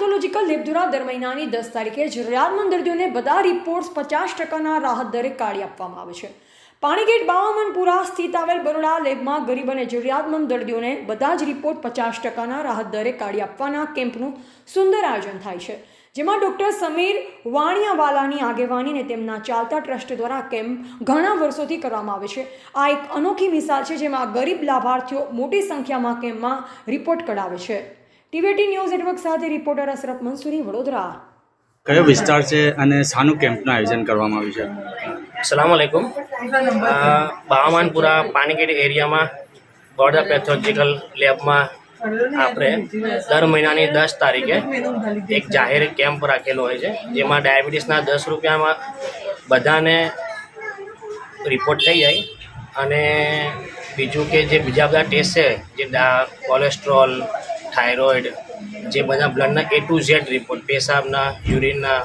Pathological lab દ્વારા દર મહિનાની 10 તારીખે જરૂરિયાતમંદ દર્દીઓને બધા રિપોર્ટ્સ 50% રાહત દરે કાઢી આપવામાં આવે છે। પાણીગેટ બાવામનપુરા સ્થિત આવેલ બરોડા લેબમાં ગરીબ અને જરૂરિયાતમંદ દર્દીઓને બધા જ રિપોર્ટ 50% રાહત દરે કાઢી આપવાના કેમ્પનું સુંદર આયોજન થાય છે, જેમાં ડૉક્ટર સમીર વાણિયાવાલાની આગેવાની અને તેમના ચાલતા ટ્રસ્ટ દ્વારા કેમ્પ ઘણા વર્ષોથી કરવામાં આવે છે। આ એક અનોખી મિસાલ છે, જેમાં ગરીબ લાભાર્થીઓ મોટી સંખ્યામાં કેમ્પમાં રિપોર્ટ કઢાવે છે। ટીવી ન્યૂઝ નેટવર્ક સાથે રિપોર્ટર અશરફ મંસૂરી, વડોદરા। કયો વિસ્તાર છે અને શાનું કેમ્પનું આયોજન કરવામાં આવ્યું છે? अस्सलाम वालेकुम। बावामनपुरा पानीगेट एरिया में बड़ोदा पैथोलॉजिकल लेब में આપણે દર મહિનાની 10 તારીખે એક જાહેર કેમ્પ રાખેલો હોય છે, જેમાં ડાયાબિટીસના 10 રૂપિયામાં બધાને રિપોર્ટ થઈ જાય અને બીજું કે જે બીજા બધા ટેસ્ટ છે, જે કોલેસ્ટ્રોલ, થાઇરોઇડ, જે બધા બ્લડના A to Z રિપોર્ટ, પેશાબના, યુરિનના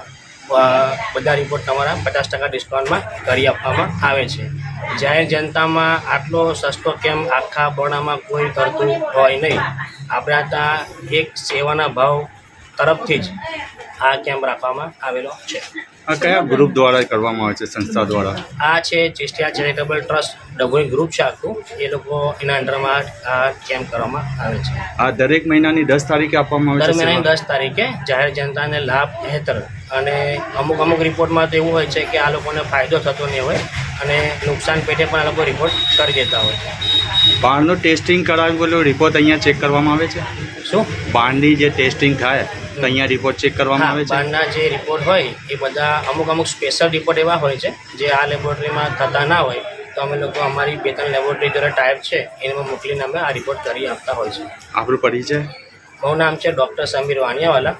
બધા રિપોર્ટ તમારા 50% ડિસ્કાઉન્ટમાં કરી આપવામાં આવે છે। જાહેર જનતામાં આટલો સસ્તો કેમ્પ આખા બરોડામાં કોઈ કરતું હોય નહીં। આપણે ત્યાં એક સેવાના ભાવ તરફથી જ આ કેમ્પ રાખવામાં આવેલો છે। આ કયા ગ્રુપ દ્વારા કરવામાં આવે છે, સંસ્થા દ્વારા? આ છે ચિસ્ટિયા ચેરિટેબલ ટ્રસ્ટ ડભોઈ ગ્રુપ છે આખું, એ લોકો એના અંડરમાં આ કેમ્પ કરવામાં આવે છે। આ દરેક મહિનાની 10 તારીખે આપવામાં આવે દર છે? મહિનાની 10 તારીખે જાહેર જનતાને લાભ હેઠળ, અને અમુક રિપોર્ટમાં તો એવું હોય છે કે આ લોકોને ફાયદો થતો નહીં હોય અને નુકસાન પેટે પણ આ લોકો રિપોર્ટ કરી દેતા હોય છે। બહારનું ટેસ્ટિંગ કરાવી બોલો રિપોર્ટ અહીંયા ચેક કરવામાં આવે છે? શું બહારની જે ટેસ્ટિંગ થાય તો અહીંયા રિપોર્ટ ચેક કરવામાં આવે છે? બહારના જે રિપોર્ટ હોય એ બધા અમુક સ્પેશિયલ રિપોર્ટ એવા હોય છે જે આ લેબોરેટરીમાં થતા ના હોય, તો અમે લોકો અમારી 2-3 લેબોરેટરી જોડે ટાઈપ છે, એમાં મોકલીને અમે આ રિપોર્ટ કરી આપતા હોય છે। આપણું પરિચય? મારું નામ છે ડૉક્ટર સમીર વાણિયાવાલા,